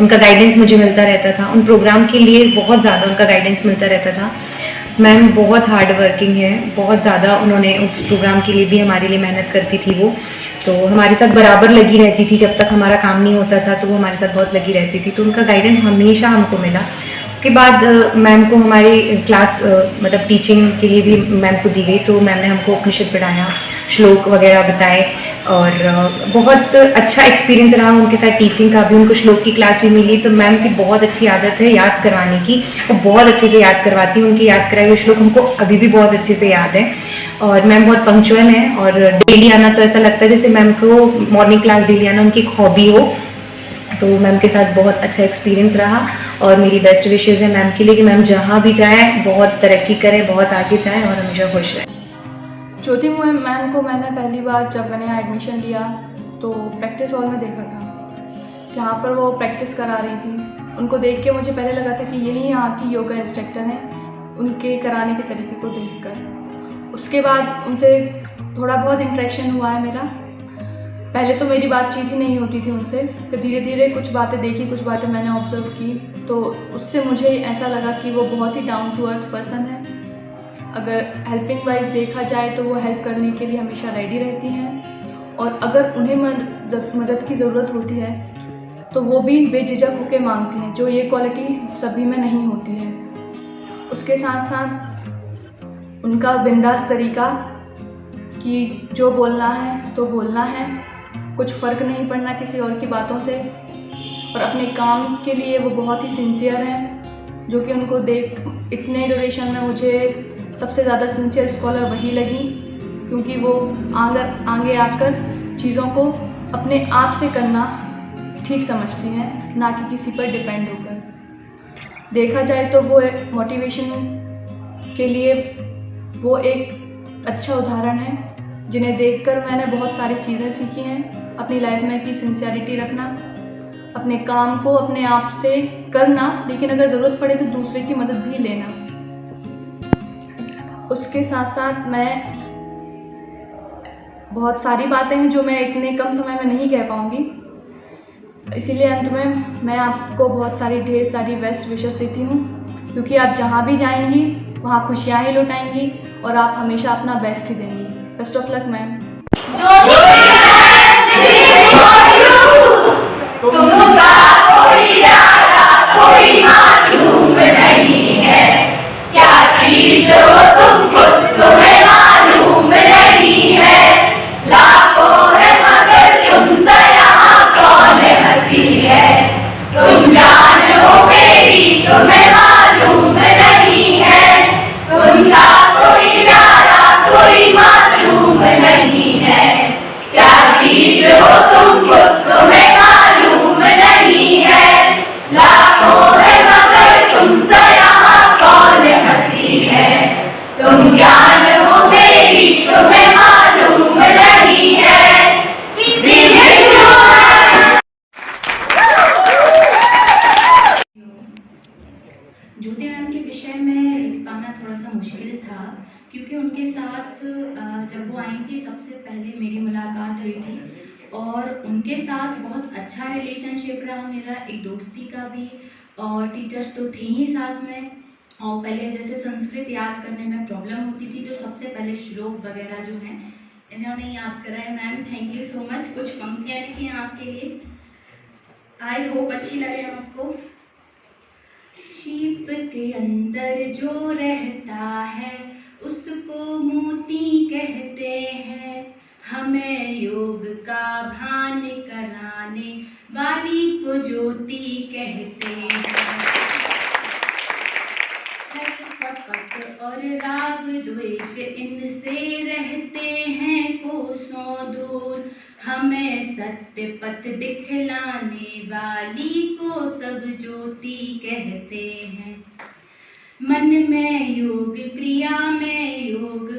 उनका गाइडेंस मुझे मिलता रहता था। उन प्रोग्राम के लिए बहुत ज़्यादा उनका गाइडेंस मिलता रहता था। मैम बहुत हार्ड वर्किंग है, बहुत ज़्यादा उन्होंने उस प्रोग्राम के लिए भी हमारे लिए मेहनत करती थी वो, तो हमारे साथ बराबर लगी रहती थी। जब तक हमारा काम नहीं होता था तो वो हमारे साथ बहुत लगी रहती थी, तो उनका गाइडेंस हमेशा हमको मिला। उसके बाद मैम को हमारी क्लास मतलब टीचिंग के लिए भी मैम को दी गई, तो मैम ने हमको उपनिषद पढ़ाया, श्लोक वगैरह बताए और बहुत अच्छा एक्सपीरियंस रहा उनके साथ टीचिंग का भी। उनको श्लोक की क्लास भी मिली, तो मैम की बहुत अच्छी आदत है याद करवाने की, वो बहुत अच्छे से याद करवाती हैं। उनके याद कराए हुए श्लोक हमको अभी भी बहुत अच्छे से याद है। और मैम बहुत पंक्चुअल हैं और डेली आना तो ऐसा लगता है जैसे मैम को मॉर्निंग क्लास डेली आना उनकी एक हॉबी हो। तो मैम के साथ बहुत अच्छा एक्सपीरियंस रहा और मेरी बेस्ट विशेज़ है मैम के लिए कि मैम जहाँ भी जाए बहुत तरक्की करें, बहुत आगे जाए और हमेशा खुश रहें। ज्योति मैम को मैंने पहली बार जब मैंने एडमिशन लिया तो प्रैक्टिस हॉल में देखा था, जहाँ पर वो प्रैक्टिस करा रही थी। उनको देख के मुझे पहले लगा था कि यही यहाँ की योगा इंस्ट्रक्टर हैं, उनके कराने के तरीके को देखकर। उसके बाद उनसे थोड़ा बहुत इंटरेक्शन हुआ है मेरा। पहले तो मेरी बातचीत ही नहीं होती थी उनसे, फिर धीरे धीरे कुछ बातें देखी, कुछ बातें मैंने ऑब्जर्व की, तो उससे मुझे ऐसा लगा कि वो बहुत ही डाउन टू अर्थ पर्सन है। अगर हेल्पिंग वाइज देखा जाए तो वो हेल्प करने के लिए हमेशा रेडी रहती हैं, और अगर उन्हें मदद की ज़रूरत होती है तो वो भी बेझिझक होकर मांगती हैं, जो ये क्वालिटी सभी में नहीं होती है। उसके साथ साथ उनका बिंदास तरीका कि जो बोलना है तो बोलना है, कुछ फ़र्क नहीं पड़ना किसी और की बातों से, और अपने काम के लिए वो बहुत ही सिंसियर हैं, जो कि उनको देख इतने ड्यूरेशन में मुझे सबसे ज़्यादा सिंसियर स्कॉलर वही लगी, क्योंकि वो आगे आकर चीज़ों को अपने आप से करना ठीक समझती हैं, ना कि किसी पर डिपेंड होकर। देखा जाए तो वो मोटिवेशन के लिए वो एक अच्छा उदाहरण है, जिन्हें देखकर मैंने बहुत सारी चीज़ें सीखी हैं अपनी लाइफ में, कि सिंसियरिटी रखना, अपने काम को अपने आप से करना, लेकिन अगर ज़रूरत पड़े तो दूसरे की मदद भी लेना। उसके साथ साथ मैं बहुत सारी बातें हैं जो मैं इतने कम समय में नहीं कह पाऊँगी, इसीलिए अंत में मैं आपको बहुत सारी ढेर सारी बेस्ट विशेस देती हूँ, क्योंकि आप जहाँ भी जाएंगी वहाँ खुशियाँ ही लुटाएंगी और आप हमेशा अपना बेस्ट ही देंगी। Best of luck ma'am. कोई मासूम नहीं है, क्या चीज हो तुम खुद तुम्हें मालूम नहीं है। लाखों है मगर तुमसे यहाँ कौन हंसी है, तुम जान हो मेरी तुम्हें मालूम नहीं है। तुमसा कोई प्यारा कोई मासूम नहीं है, क्या चीज हो तुम खुद तुम्हें मालूम नहीं है। लाखों है मगर तुमसे यहाँ कौन हंसी है, तुम जान हो मेरी तुम्हें मालूम नहीं है। ज्योति मैम के विषय में लिख पाना थोड़ा सा मुश्किल था, क्योंकि उनके साथ जब वो आई थी सबसे पहले मेरी मुलाकात हुई थी, और उनके साथ बहुत अच्छा रिलेशनशिप रहा मेरा, एक दोस्ती का भी, और टीचर्स तो थे ही साथ में। और पहले जैसे संस्कृत याद करने में प्रॉब्लम होती थी, तो सबसे पहले श्लोक वगैरह जो हैं इन्होंने याद कराए। Ma'am thank you so much. कुछ पंक्तियाँ लिखी हैं आपके लिए, आई होप अच्छी लगे आपको। शीप के अंदर जो रहता है उसको मोती कहते हैं, हमें योग का भान कराने वाली को ज्योति कहते हैं। कपट और राग द्वेष इनसे रहते हैं कोसों दूर, हमें सत्य पथ दिखलाने वाली को सब ज्योति कहते हैं। मन में योग, क्रिया में योग,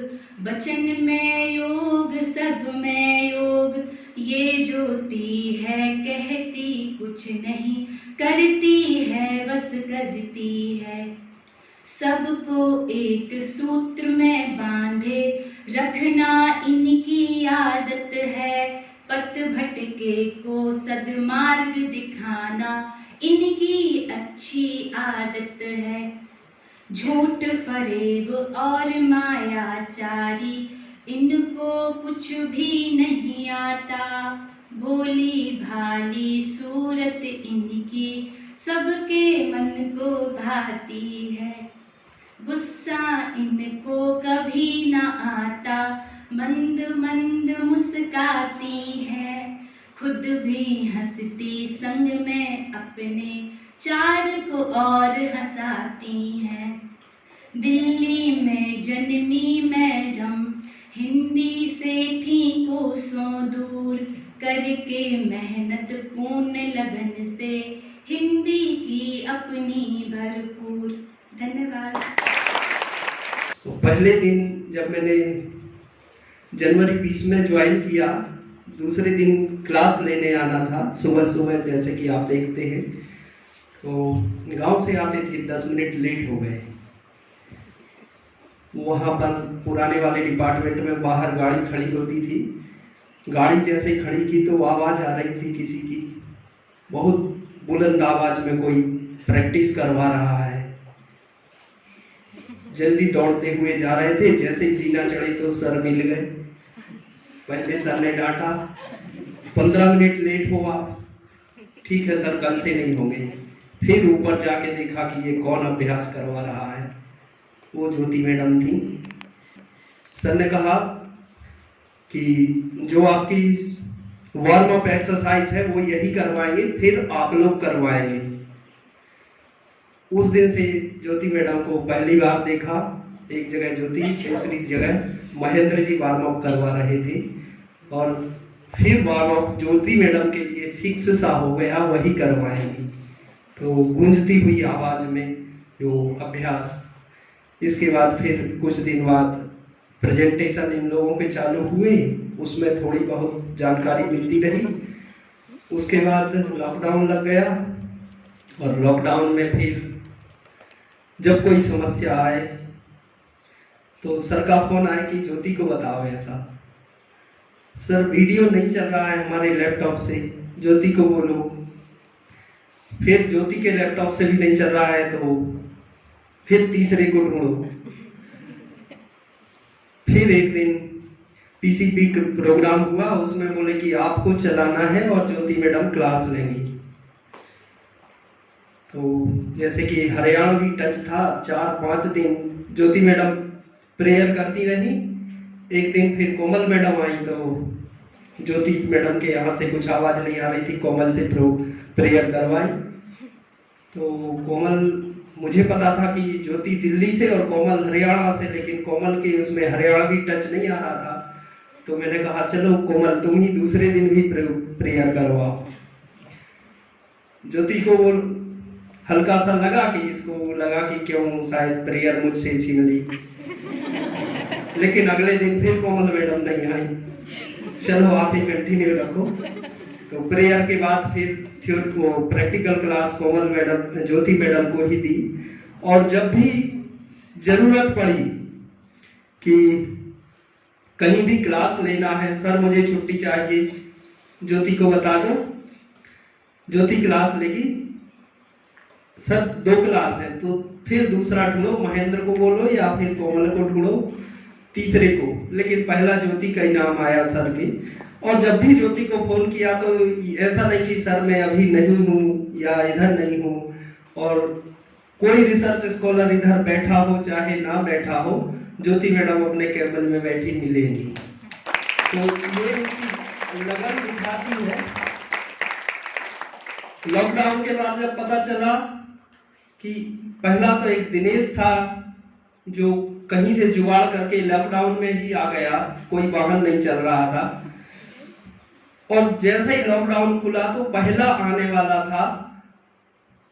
वचन में योग, सब में योग, ये ज्योति है कहती कुछ नहीं, करती है बस करती है। सबको एक सूत्र में बांधे रखना इनकी आदत है, पथ भटके को सद्मार्ग दिखाना इनकी अच्छी आदत है। झूठ फरेब और मायाचारी इनको कुछ भी नहीं आता, भोली भाली सूरत इनकी सबके मन को भाती है। गुस्सा इनको कभी न आता, मंद मंद मुस्काती है, खुद भी हंसती संग में अपने चार को और हंसाती हैं। दिल्ली में जन्मी मैडम हिंदी से थी कोसों दूर, करके मेहनत पूर्ण लगन से हिंदी की अपनी भरपूर। धन्यवाद। पहले दिन जब मैंने जनवरी 20 में ज्वाइन किया, दूसरे दिन क्लास लेने आना था सुबह सुबह, जैसे कि आप देखते हैं, तो गांव से आते थे, 10 मिनट लेट हो गए। वहाँ पर पुराने वाले डिपार्टमेंट में बाहर गाड़ी खड़ी होती थी, गाड़ी जैसे खड़ी की तो आवाज़ आ रही थी किसी की, बहुत बुलंद आवाज़ में कोई प्रैक्टिस करवा रहा है। जल्दी दौड़ते हुए जा रहे थे, जैसे जीना चढ़े तो सर मिल गए। पहले सर ने डांटा, 15 मिनट लेट हो आप, ठीक है सर कल से नहीं होंगे। फिर ऊपर जाके देखा कि ये कौन अभ्यास करवा रहा है, वो ज्योति मैडम थी। सर ने कहा कि जो आपकी वार्म अप एक्सरसाइज है वो यही करवाएंगे, फिर आप लोग करवाएंगे। उस दिन से ज्योति मैडम को पहली बार देखा, एक जगह ज्योति, दूसरी जगह महेंद्र जी वार्म अप करवा रहे थे, और फिर वार्म अप ज्योति मैडम के लिए फिक्स सा हो गया, वही करवाएंगे। तो गूंजती हुई आवाज में जो अभ्यास, इसके बाद फिर कुछ दिन बाद प्रेजेंटेशन इन लोगों के चालू हुए, उसमें थोड़ी बहुत जानकारी मिलती रही। उसके बाद लॉकडाउन लग गया, और लॉकडाउन में फिर जब कोई समस्या आए तो सर का फोन आया कि ज्योति को बताओ ऐसा, सर वीडियो नहीं चल रहा है हमारे लैपटॉप से, ज्योति को बोलो। फिर ज्योति के लैपटॉप से भी नहीं चल रहा है तो फिर तीसरे को ढूंढो। फिर एक दिन पीसीपी प्रोग्राम हुआ, उसमें बोले कि आपको चलाना है और ज्योति मैडम क्लास लेंगी। तो जैसे कि हरियाणवी टच था, 4-5 दिन ज्योति मैडम प्रेयर करती रही। एक दिन फिर कोमल मैडम आई, तो ज्योति मैडम के यहाँ से कुछ आवाज नहीं आ रही थी, कोमल से प्रेयर करवाई। तो कोमल, मुझे पता था कि ज्योति दिल्ली से और कोमल हरियाणा से, लेकिन कोमल के उसमें हरियाणवी टच नहीं आ रहा था। तो मैंने कहा चलो कोमल तुम ही दूसरे दिन भी प्रेयर करवाओ। ज्योति को वो हल्का सा लगा कि इसको लगा कि क्यों शायद प्रेयर मुझसे छीन ली, लेकिन अगले दिन फिर कोमल मैडम नहीं आई। चलो आप ही कंटिन्यू रखो। तो प्रेयर के बाद फिर प्रैक्टिकल क्लास कोमल मैडम, ज्योति मैडम को ही दी। और जब भी जरूरत पड़ी कि कहीं भी क्लास लेना है, सर मुझे छुट्टी चाहिए, ज्योति को बता दो, ज्योति क्लास लेगी। सर 2 क्लास है, तो फिर दूसरा ढूंढो, महेंद्र को बोलो या फिर कोमल को ढूंढो, तीसरे को। लेकिन पहला ज्योति का ही नाम आया सर के। और जब भी ज्योति को फोन किया तो ऐसा नहीं कि सर मैं अभी नहीं हूँ या इधर नहीं हूँ, और कोई रिसर्च स्कॉलर इधर बैठा हो चाहे ना बैठा हो, ज्योति मैडम अपने केबिन में बैठी मिलेंगी। तो ये उनकी लगन दिखाती है। लॉकडाउन के बाद जब पता चला कि पहला तो एक दिनेश था जो कहीं से जुगाड़ करके लॉकडाउन में ही आ गया, कोई वाहन नहीं चल रहा था, और जैसे ही लॉकडाउन खुला तो पहला आने वाला था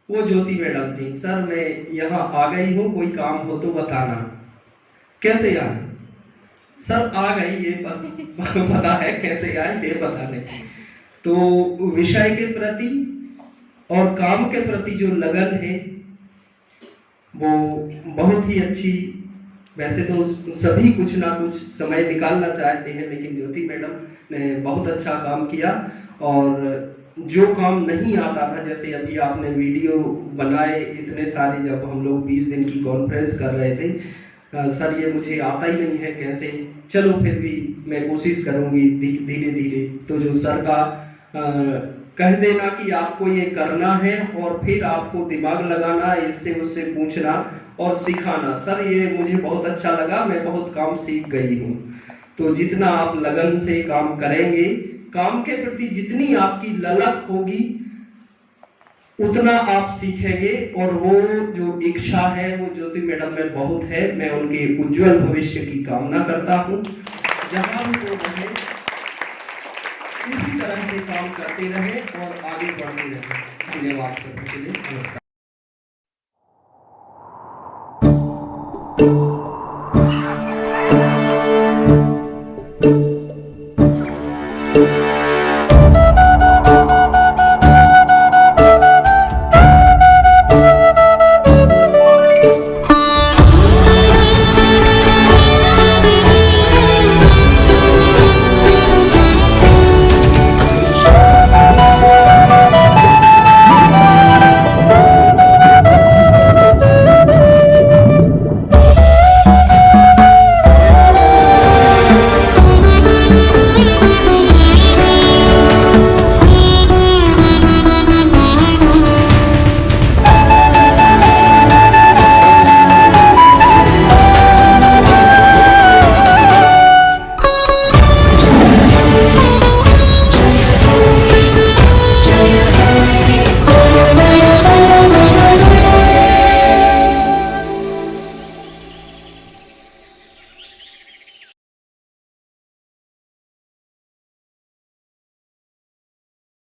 वो ज्योति मैडम थी। सर मैं यहाँ आ गई हूँ, कोई काम हो तो बताना। कैसे आए? सर आ गई, ये बस पता है, कैसे आए ये पता नहीं। तो विषय के प्रति और काम के प्रति जो लगन है वो बहुत ही अच्छी। वैसे तो सभी कुछ ना कुछ समय निकालना चाहते हैं, लेकिन ज्योति मैडम ने बहुत अच्छा काम किया। और जो काम नहीं आता था, जैसे अभी आपने वीडियो बनाए इतने सारे, जब हम लोग 20 दिन की कॉन्फ्रेंस कर रहे थे, सर ये मुझे आता ही नहीं है कैसे, चलो फिर भी मैं कोशिश करूंगी धीरे धीरे। तो जो सर का कह देना कि आपको ये करना है और फिर आपको दिमाग लगाना, इससे उससे पूछना और सिखाना, सर ये मुझे बहुत अच्छा लगा, मैं बहुत काम सीख गई हूँ। तो जितना आप लगन से काम करेंगे, काम के प्रति जितनी आपकी ललक होगी, उतना आप सीखेंगे। और वो जो इच्छा है वो ज्योति मैडम में बहुत है। मैं उनके उज्जवल भविष्य की कामना करता हूँ। जहाँ भी वो रहे इसी तरह से काम करते रहे और आगे बढ़ते रहे। धन्यवाद सर के लिए। नमस्कार।